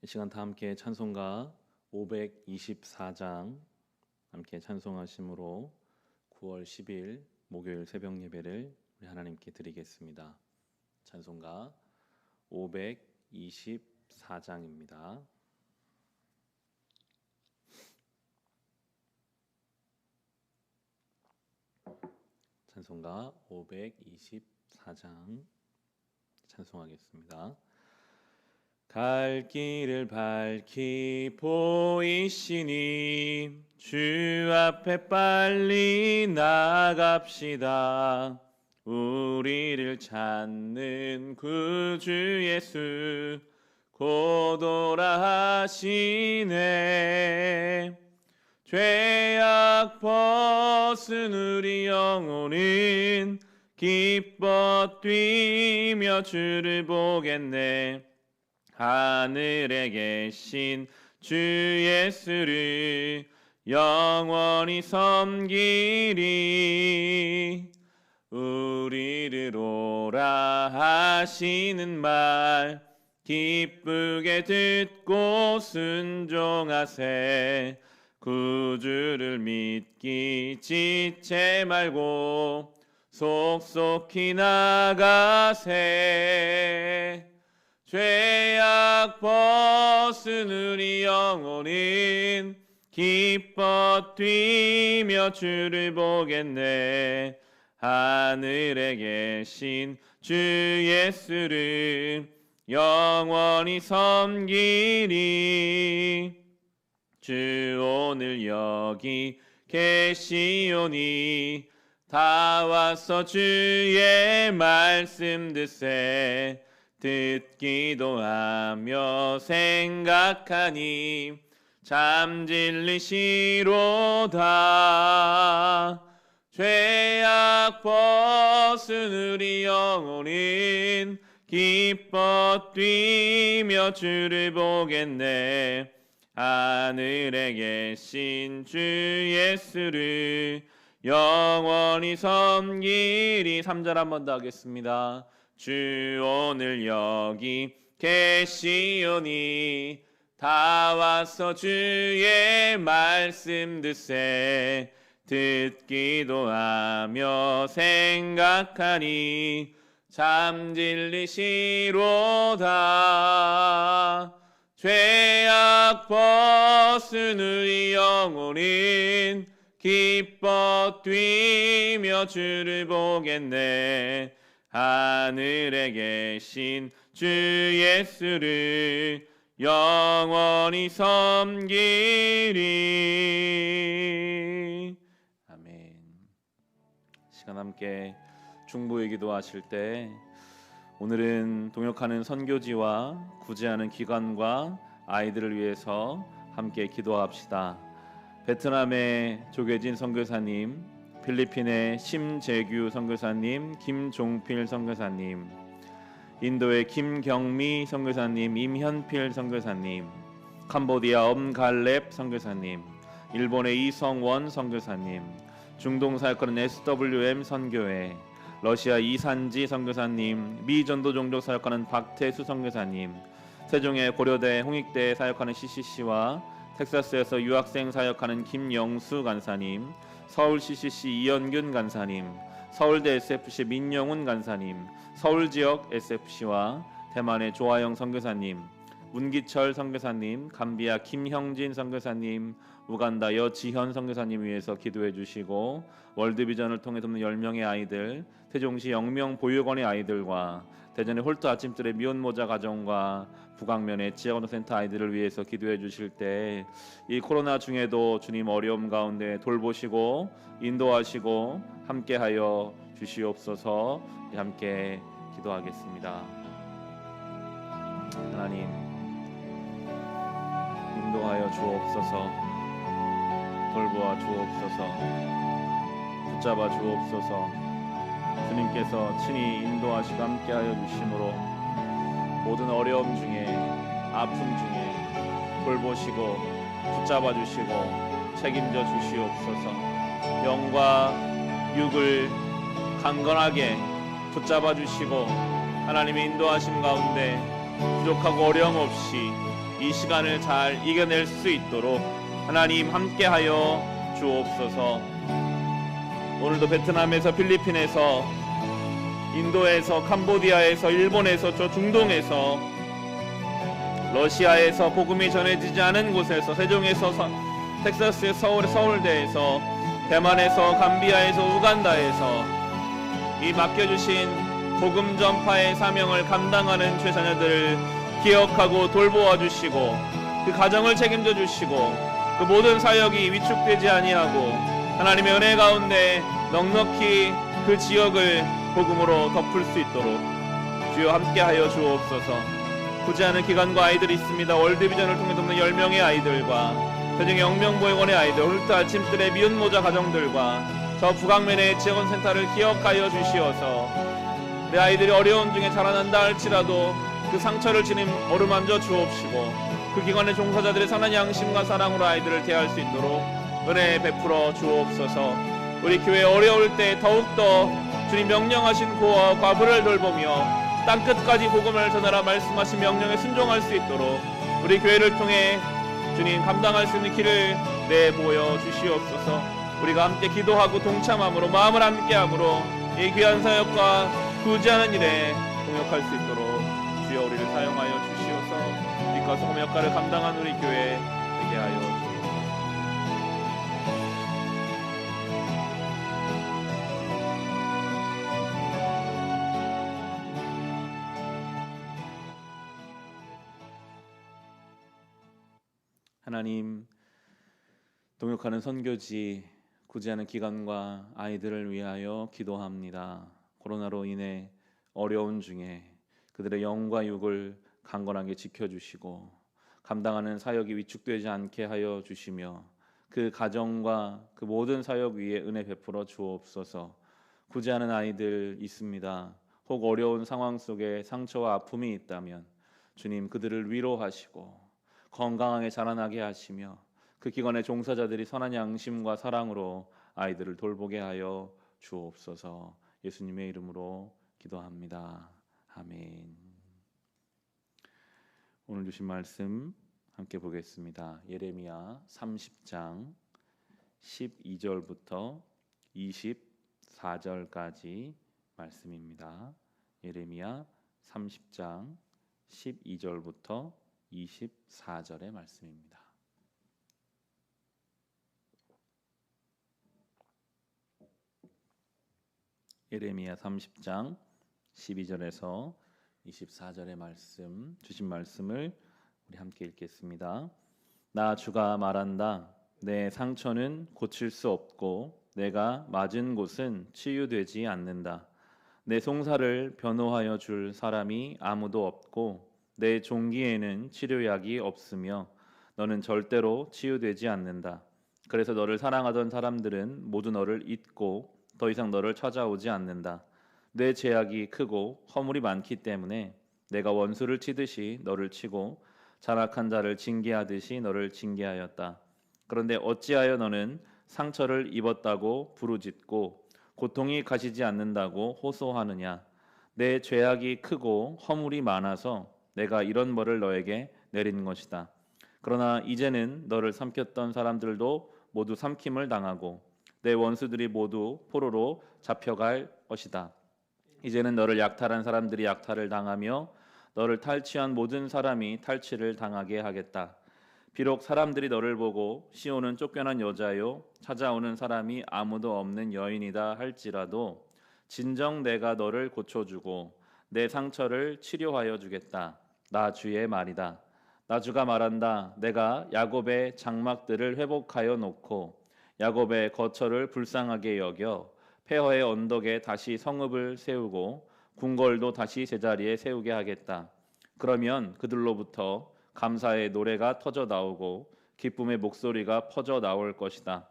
이 시간 다 함께 찬송가 524장 함께 찬송하심으로 9월 10일 목요일 새벽 예배를 우리 하나님께 드리겠습니다. 찬송가 524장입니다. 찬송가 524장 찬송하겠습니다. 갈 길을 밝히 보이시니 주 앞에 빨리 나갑시다. 우리를 찾는 구주 예수 곧 오라 하시네. 죄악 벗은 우리 영혼은 기뻐 뛰며 주를 보겠네. 하늘에 계신 주 예수를 영원히 섬기리. 우리를 오라 하시는 말 기쁘게 듣고 순종하세. 구주를 믿기 지체 말고 속속히 나가세. 죄악 벗은 우리 영혼은 기뻐 뛰며 주를 보겠네. 하늘에 계신 주 예수를 영원히 섬기리. 주 오늘 여기 계시오니 다 와서 주의 말씀 듣세. 듣기도 하며 생각하니 잠질리시로다. 죄악 벗은 우리 영혼은 기뻐 뛰며 주를 보겠네. 하늘에 계신 주 예수를 영원히 섬기리. 3절 한 번 더 하겠습니다. 주 오늘 여기 계시오니 다 와서 주의 말씀 듣세. 듣기도 하며 생각하니 잠질리시로다. 죄악 벗은 우리 영혼은 기뻐 뛰며 주를 보겠네. 하늘에 계신 주 예수를 영원히 섬기리. 아멘. 시간 함께 중보의 기도하실 때 오늘은 동역하는 선교지와 구제하는 기관과 아이들을 위해서 함께 기도합시다. 베트남의 조계진 선교사님, 필리핀의 심재규 선교사님, 김종필 선교사님, 인도의 김경미 선교사님, 임현필 선교사님, 캄보디아 엄갈렙 선교사님, 일본의 이성원 선교사님, 중동 사역하는 SWM 선교회, 러시아 이산지 선교사님, 미 전도 종족 사역하는 박태수 선교사님, 세종의 고려대 홍익대에 사역하는 CCC와 텍사스에서 유학생 사역하는 김영수 간사님, 서울 CCC 이연균 간사님, 서울대 SFC 민영훈 간사님, 서울지역 SFC와 대만의 조아영 선교사님, 문기철 선교사님, 감비아 김형진 선교사님, 우간다 여지현 선교사님 위해서 기도해 주시고, 월드비전을 통해 돕는 10명의 아이들, 세종시 영명 보육원의 아이들과 대전의 홀트 아침들의 미혼모자 가정과 북광면의 지역언어센터 아이들을 위해서 기도해 주실 때 이 코로나 중에도 주님 어려움 가운데 돌보시고 인도하시고 함께하여 주시옵소서. 함께 기도하겠습니다. 하나님, 인도하여 주옵소서. 돌보아 주옵소서. 붙잡아 주옵소서. 주님께서 친히 인도하시고 함께하여 주심으로 모든 어려움 중에 아픔 중에 돌보시고 붙잡아 주시고 책임져 주시옵소서. 영과 육을 강건하게 붙잡아 주시고 하나님의 인도하심 가운데 부족하고 어려움 없이 이 시간을 잘 이겨낼 수 있도록 하나님 함께하여 주옵소서. 오늘도 베트남에서, 필리핀에서, 인도에서, 캄보디아에서, 일본에서, 저 중동에서, 러시아에서 복음이 전해지지 않은 곳에서, 세종에서, 텍사스에서, 서울대에서, 대만에서, 감비아에서, 우간다에서 이 맡겨주신 복음 전파의 사명을 감당하는 죄자녀들을 기억하고 돌보아 주시고 그 가정을 책임져 주시고 그 모든 사역이 위축되지 아니하고 하나님의 은혜 가운데 넉넉히 그 지역을 복음으로 덮을 수 있도록 주여 함께하여 주옵소서. 부재하는 기관과 아이들이 있습니다. 월드비전을 통해 돕는 10명의 아이들과 표정의 영명보육원의 아이들, 홀트 아침들의 미운 모자 가정들과 저 북악면의 지원센터를 기억하여 주시어서 내 아이들이 어려운 중에 자라난다 할지라도 그 상처를 주님 어루만져 주옵시고 그 기관의 종사자들의 선한 양심과 사랑으로 아이들을 대할 수 있도록 은혜 베풀어 주옵소서. 우리 교회 어려울 때 더욱더 주님 명령하신 고아 과부를 돌보며 땅끝까지 복음을 전하라 말씀하신 명령에 순종할 수 있도록 우리 교회를 통해 주님 감당할 수 있는 길을 내보여 주시옵소서. 우리가 함께 기도하고 동참함으로 마음을 함께함으로 이 귀한 사역과 구제하는 일에 동역할 수 있도록 주여 우리를 사용하여 주시옵소서. 빛과 소금 역할을 감당한 우리 교회 되게 하여 주옵소서. 하나님, 동역하는 선교지 구제하는 기관과 아이들을 위하여 기도합니다. 코로나로 인해 어려운 중에 그들의 영과 육을 강건하게 지켜주시고 감당하는 사역이 위축되지 않게 하여 주시며 그 가정과 그 모든 사역 위에 은혜 베풀어 주옵소서. 구제하는 아이들 있습니다. 혹 어려운 상황 속에 상처와 아픔이 있다면 주님 그들을 위로하시고 건강하게 자라나게 하시며 그 기관의 종사자들이 선한 양심과 사랑으로 아이들을 돌보게 하여 주옵소서. 예수님의 이름으로 기도합니다. 아멘. 오늘 주신 말씀 함께 보겠습니다. 예레미야 30장 12절부터 24절까지 말씀입니다. 예레미야 30장 12절부터 24절의 말씀입니다. 예레미야 30장 12절에서 24절의 말씀, 주신 말씀을 우리 함께 읽겠습니다. 나 주가 말한다. 내 상처는 고칠 수 없고 내가 맞은 곳은 치유되지 않는다. 내 송사를 변호하여 줄 사람이 아무도 없고 내 종기에는 치료약이 없으며 너는 절대로 치유되지 않는다. 그래서 너를 사랑하던 사람들은 모두 너를 잊고 더 이상 너를 찾아오지 않는다. 내 죄악이 크고 허물이 많기 때문에 내가 원수를 치듯이 너를 치고 잔악한 자를 징계하듯이 너를 징계하였다. 그런데 어찌하여 너는 상처를 입었다고 부르짖고 고통이 가시지 않는다고 호소하느냐? 내 죄악이 크고 허물이 많아서 내가 이런 벌을 너에게 내린 것이다. 그러나 이제는 너를 삼켰던 사람들도 모두 삼킴을 당하고 내 원수들이 모두 포로로 잡혀갈 것이다. 이제는 너를 약탈한 사람들이 약탈을 당하며 너를 탈취한 모든 사람이 탈취를 당하게 하겠다. 비록 사람들이 너를 보고 시온은 쫓겨난 여자요 찾아오는 사람이 아무도 없는 여인이다 할지라도 진정 내가 너를 고쳐주고 내 상처를 치료하여 주겠다. 나 주의 말이다. 나 주가 말한다. 내가 야곱의 장막들을 회복하여 놓고 야곱의 거처를 불쌍하게 여겨 폐허의 언덕에 다시 성읍을 세우고 궁궐도 다시 제자리에 세우게 하겠다. 그러면 그들로부터 감사의 노래가 터져 나오고 기쁨의 목소리가 퍼져 나올 것이다.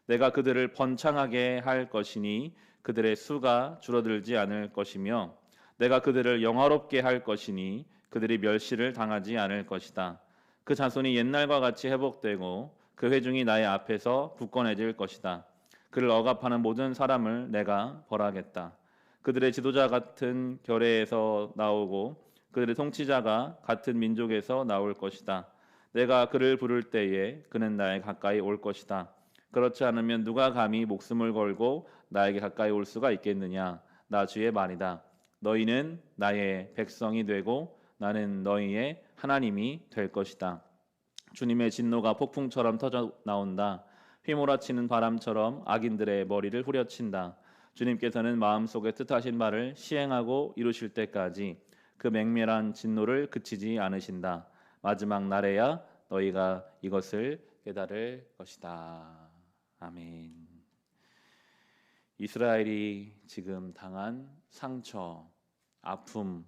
내가 그들을 번창하게 할 것이니 그들의 수가 줄어들지 않을 것이며 내가 그들을 영화롭게 할 것이니 그들이 멸시를 당하지 않을 것이다. 그 자손이 옛날과 같이 회복되고 그 회중이 나의 앞에서 굳건해질 것이다. 그를 억압하는 모든 사람을 내가 벌하겠다. 그들의 지도자 같은 결례에서 나오고 그들의 통치자가 같은 민족에서 나올 것이다. 내가 그를 부를 때에 그는 나에 가까이 올 것이다. 그렇지 않으면 누가 감히 목숨을 걸고 나에게 가까이 올 수가 있겠느냐. 나 주의 말이다. 너희는 나의 백성이 되고 나는 너희의 하나님이 될 것이다. 주님의 진노가 폭풍처럼 터져 나온다. 휘몰아치는 바람처럼 악인들의 머리를 후려친다. 주님께서는 마음속에 뜻하신 바를 시행하고 이루실 때까지 그 맹렬한 진노를 그치지 않으신다. 마지막 날에야 너희가 이것을 깨달을 것이다. 아멘. 이스라엘이 지금 당한 상처, 아픔,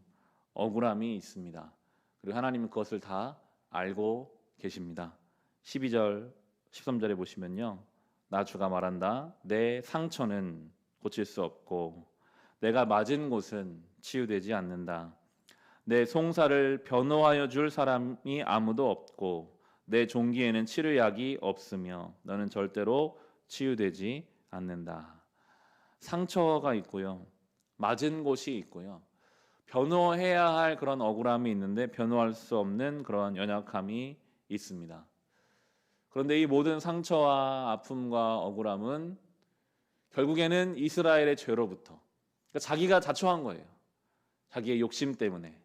억울함이 있습니다. 그리고 하나님은 그것을 다 알고 계십니다. 12절, 13절에 보시면요. 나 주가 말한다. 내 상처는 고칠 수 없고 내가 맞은 곳은 치유되지 않는다. 내 송사를 변호하여 줄 사람이 아무도 없고 내 종기에는 치료약이 없으며 너는 절대로 치유되지 않는다. 상처가 있고요. 맞은 곳이 있고요. 변호해야 할 그런 억울함이 있는데 변호할 수 없는 그런 연약함이 있습니다. 그런데 이 모든 상처와 아픔과 억울함은 결국에는 이스라엘의 죄로부터, 그러니까 자기가 자초한 거예요. 자기의 욕심 때문에,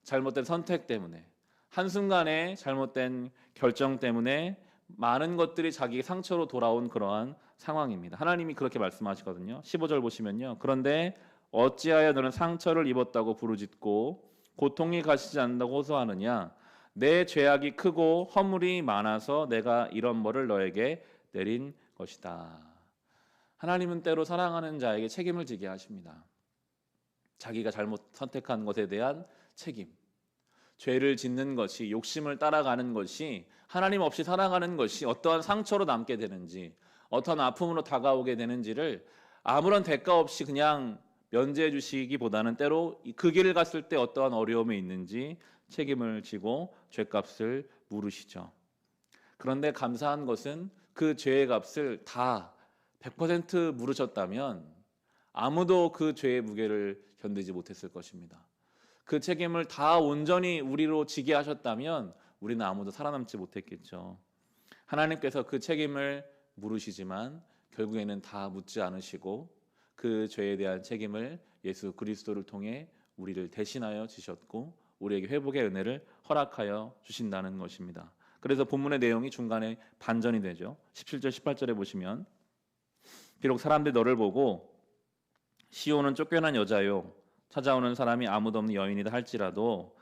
잘못된 선택 때문에, 한순간에 잘못된 결정 때문에 많은 것들이 자기 상처로 돌아온 그러한 상황입니다. 하나님이 그렇게 말씀하시거든요. 15절 보시면요. 그런데 어찌하여 너는 상처를 입었다고 부르짖고 고통이 가시지 않는다고 호소하느냐. 내 죄악이 크고 허물이 많아서 내가 이런 벌을 너에게 내린 것이다. 하나님은 때로 사랑하는 자에게 책임을 지게 하십니다. 자기가 잘못 선택한 것에 대한 책임. 죄를 짓는 것이, 욕심을 따라가는 것이, 하나님 없이 살아가는 것이 어떠한 상처로 남게 되는지, 어떠한 아픔으로 다가오게 되는지를 아무런 대가 없이 그냥 면제해 주시기보다는 때로 그 길을 갔을 때 어떠한 어려움이 있는지 책임을 지고 죄값을 물으시죠. 그런데 감사한 것은 그 죄의 값을 다 100% 물으셨다면 아무도 그 죄의 무게를 견디지 못했을 것입니다. 그 책임을 다 온전히 우리로 지게 하셨다면 우리는 아무도 살아남지 못했겠죠. 하나님께서 그 책임을 물으시지만 결국에는 다 묻지 않으시고 그 죄에 대한 책임을 예수 그리스도를 통해 우리를 대신하여 지셨고 우리에게 회복의 은혜를 허락하여 주신다는 것입니다. 그래서 본문의 내용이 중간에 반전이 되죠. 17절 18절에 보시면 비록 사람들이 너를 보고 시온은 쫓겨난 여자요 찾아오는 사람이 아무도 없는 여인이다 할지라도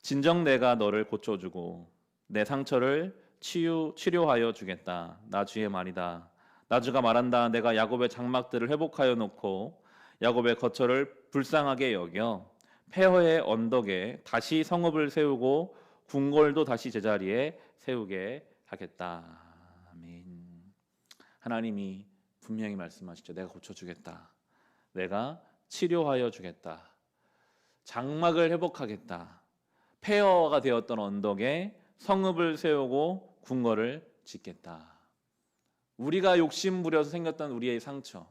진정 내가 너를 고쳐주고 내 상처를 치료하여 주겠다. 나 주의 말이다. 나 주가 말한다. 내가 야곱의 장막들을 회복하여 놓고 야곱의 거처를 불쌍하게 여겨 폐허의 언덕에 다시 성읍을 세우고 궁궐도 다시 제자리에 세우게 하겠다. 아멘. 하나님이 분명히 말씀하시죠. 내가 고쳐주겠다. 내가 치료하여 주겠다. 장막을 회복하겠다. 폐허가 되었던 언덕에 성읍을 세우고 궁궐을 짓겠다. 우리가 욕심 부려서 생겼던 우리의 상처,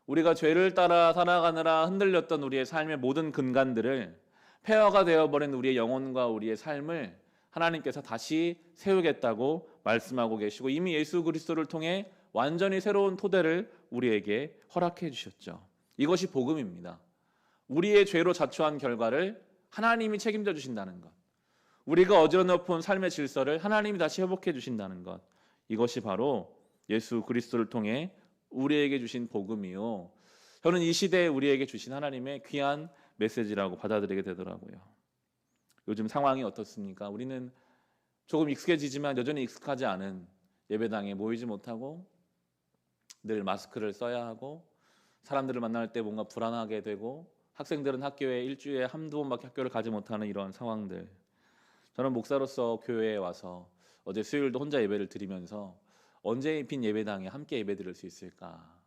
우리가 죄를 따라 살아가느라 흔들렸던 우리의 삶의 모든 근간들을 폐허가 되어버린 우리의 영혼과 우리의 삶을 하나님께서 다시 세우겠다고 말씀하고 계시고 이미 예수 그리스도를 통해 완전히 새로운 토대를 우리에게 허락해 주셨죠. 이것이 복음입니다. 우리의 죄로 자초한 결과를 하나님이 책임져 주신다는 것, 우리가 어지러운 삶의 질서를 하나님이 다시 회복해 주신다는 것, 이것이 바로 예수 그리스도를 통해 우리에게 주신 복음이요, 저는 이 시대에 우리에게 주신 하나님의 귀한 메시지라고 받아들이게 되더라고요. 요즘 상황이 어떻습니까? 우리는 조금 익숙해지지만 여전히 익숙하지 않은 예배당에 모이지 못하고 늘 마스크를 써야 하고 사람들을 만날 때 뭔가 불안하게 되고 학생들은 학교에 일주일에 한두 번밖에 학교를 가지 못하는 이런 상황들, 저는 목사로서 교회에 와서 어제 수요일도 혼자 예배를 드리면서 언제 빈 예배당에 함께 예배 드릴 수 있을까,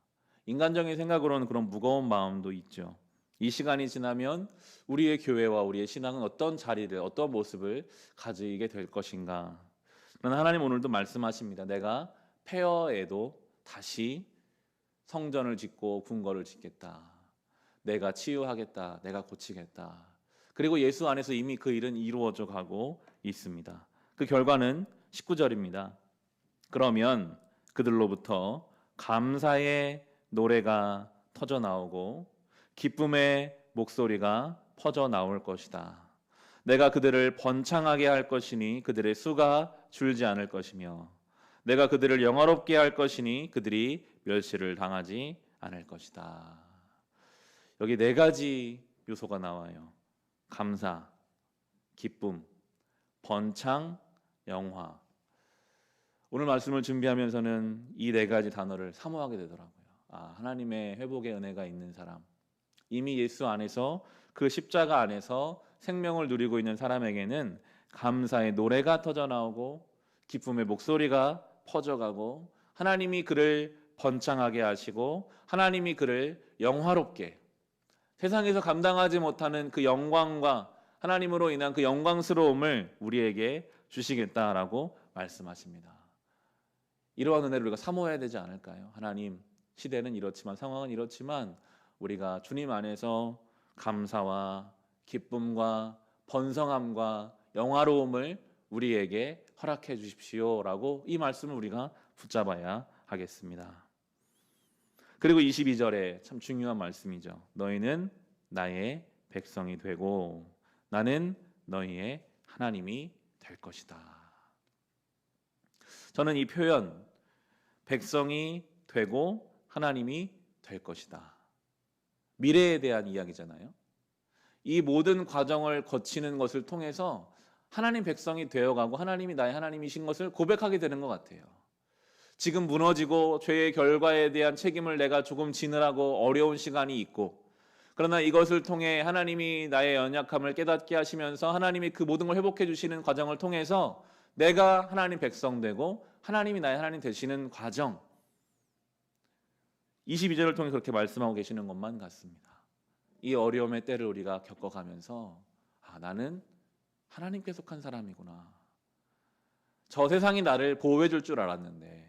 인간적인 생각으로는 그런 무거운 마음도 있죠. 이 시간이 지나면 우리의 교회와 우리의 신앙은 어떤 자리를, 어떤 모습을 가지게 될 것인가. 그러나 하나님 오늘도 말씀하십니다. 내가 폐허에도 다시 성전을 짓고 궁궐을 짓겠다. 내가 치유하겠다. 내가 고치겠다. 그리고 예수 안에서 이미 그 일은 이루어져 가고 있습니다. 그 결과는 19절입니다. 그러면 그들로부터 감사의 노래가 터져 나오고 기쁨의 목소리가 퍼져 나올 것이다. 내가 그들을 번창하게 할 것이니 그들의 수가 줄지 않을 것이며 내가 그들을 영화롭게 할 것이니 그들이 멸시를 당하지 않을 것이다. 여기 네 가지 요소가 나와요. 감사, 기쁨, 번창, 영화. 오늘 말씀을 준비하면서는 이 네 가지 단어를 사모하게 되더라고요. 하나님의 회복의 은혜가 있는 사람, 이미 예수 안에서 그 십자가 안에서 생명을 누리고 있는 사람에게는 감사의 노래가 터져 나오고 기쁨의 목소리가 퍼져가고 하나님이 그를 번창하게 하시고 하나님이 그를 영화롭게, 세상에서 감당하지 못하는 그 영광과 하나님으로 인한 그 영광스러움을 우리에게 주시겠다라고 말씀하십니다. 이러한 은혜를 우리가 사모해야 되지 않을까요? 하나님, 시대는 이렇지만, 상황은 이렇지만 우리가 주님 안에서 감사와 기쁨과 번성함과 영화로움을 우리에게 허락해 주십시오라고 이 말씀을 우리가 붙잡아야 하겠습니다. 그리고 22절에 참 중요한 말씀이죠. 너희는 나의 백성이 되고 나는 너희의 하나님이 될 것이다. 저는 이 표현, 백성이 되고 하나님이 될 것이다, 미래에 대한 이야기잖아요. 이 모든 과정을 거치는 것을 통해서 하나님 백성이 되어가고 하나님이 나의 하나님이신 것을 고백하게 되는 것 같아요. 지금 무너지고 죄의 결과에 대한 책임을 내가 조금 지느라고 어려운 시간이 있고, 그러나 이것을 통해 하나님이 나의 연약함을 깨닫게 하시면서 하나님이 그 모든 걸 회복해 주시는 과정을 통해서 내가 하나님 백성 되고 하나님이 나의 하나님 되시는 과정, 22절을 통해 그렇게 말씀하고 계시는 것만 같습니다. 이 어려움의 때를 우리가 겪어가면서 나는 하나님께 속한 사람이구나. 저 세상이 나를 보호해 줄 줄 알았는데,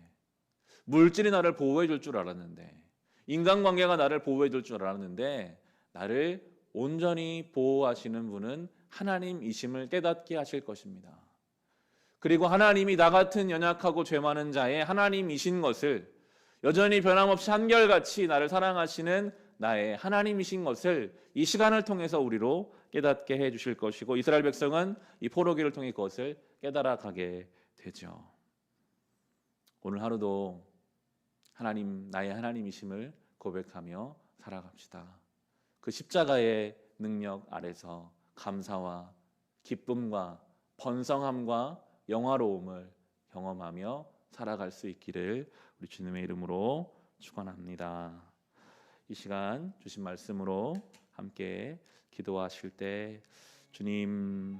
물질이 나를 보호해 줄 줄 알았는데, 인간관계가 나를 보호해 줄 줄 알았는데 나를 온전히 보호하시는 분은 하나님이심을 깨닫게 하실 것입니다. 그리고 하나님이 나 같은 연약하고 죄 많은 자의 하나님이신 것을, 여전히 변함없이 한결같이 나를 사랑하시는 나의 하나님이신 것을 이 시간을 통해서 우리로 깨닫게 해 주실 것이고, 이스라엘 백성은 이 포로기를 통해 그것을 깨달아 가게 되죠. 오늘 하루도 하나님, 나의 하나님이심을 고백하며 살아갑시다. 그 십자가의 능력 아래서 감사와 기쁨과 번성함과 영화로움을 경험하며 살아갈 수 있기를 우리 주님의 이름으로 축원합니다. 이 시간 주신 말씀으로 함께 기도하실 때, 주님,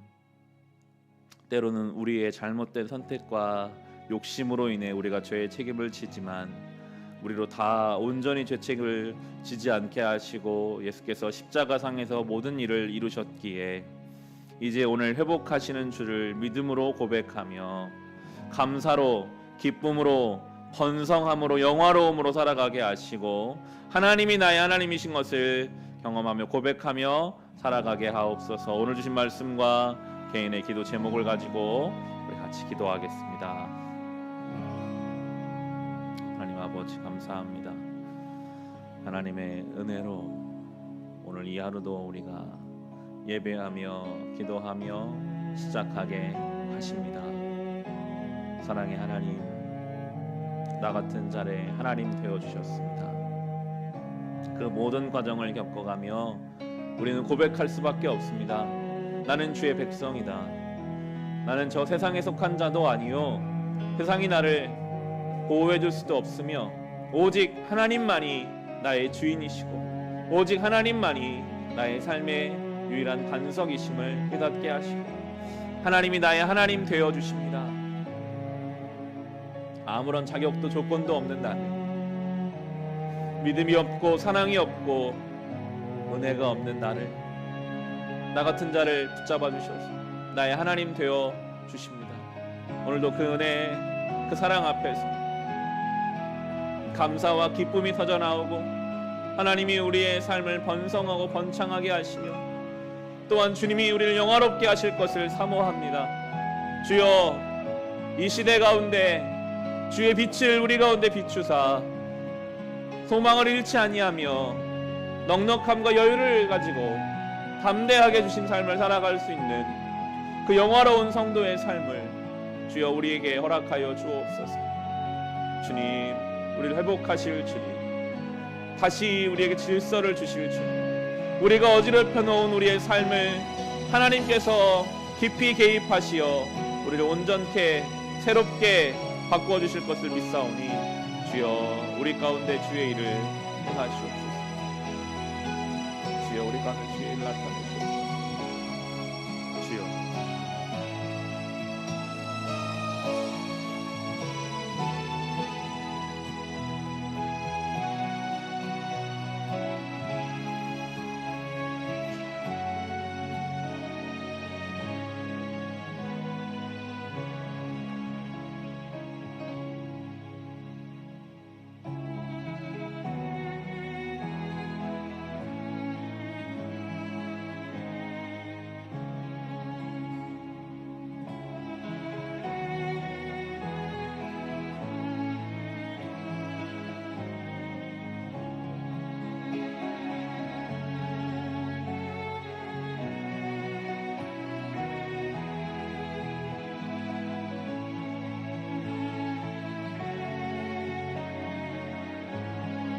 때로는 우리의 잘못된 선택과 욕심으로 인해 우리가 죄의 책임을 지지만 우리로 다 온전히 죄책을 지지 않게 하시고 예수께서 십자가상에서 모든 일을 이루셨기에 이제 오늘 회복하시는 주를 믿음으로 고백하며 감사로, 기쁨으로, 번성함으로, 영화로움으로 살아가게 하시고 하나님이 나의 하나님이신 것을 경험하며 고백하며 살아가게 하옵소서. 오늘 주신 말씀과 개인의 기도 제목을 가지고 우리 같이 기도하겠습니다. 하나님 아버지, 감사합니다. 하나님의 은혜로 오늘 이 하루도 우리가 예배하며 기도하며 시작하게 하십니다. 사랑의 하나님, 나 같은 자의 하나님 되어주셨습니다. 그 모든 과정을 겪어가며 우리는 고백할 수밖에 없습니다. 나는 주의 백성이다. 나는 저 세상에 속한 자도 아니요, 세상이 나를 보호해 줄 수도 없으며 오직 하나님만이 나의 주인이시고 오직 하나님만이 나의 삶의 유일한 반석이심을 깨닫게 하시고 하나님이 나의 하나님 되어주십니다. 아무런 자격도 조건도 없는 나를, 믿음이 없고 사랑이 없고 은혜가 없는 나를, 나 같은 자를 붙잡아 주셔서 나의 하나님 되어 주십니다. 오늘도 그 은혜, 그 사랑 앞에서 감사와 기쁨이 터져 나오고 하나님이 우리의 삶을 번성하고 번창하게 하시며 또한 주님이 우리를 영화롭게 하실 것을 사모합니다. 주여 이 시대 가운데 주의 빛을 우리 가운데 비추사 소망을 잃지 아니하며 넉넉함과 여유를 가지고 담대하게 주신 삶을 살아갈 수 있는 그 영화로운 성도의 삶을 주여 우리에게 허락하여 주옵소서. 주님, 우리를 회복하실 주님, 다시 우리에게 질서를 주실 주님, 우리가 어지럽혀 놓은 우리의 삶을 하나님께서 깊이 개입하시어 우리를 온전케 새롭게 바꾸어 주실 것을 믿사오니 주여 우리 가운데 주의 일을 행하시옵소서. 주여 우리 가운데 주의 일 나타내시옵소서.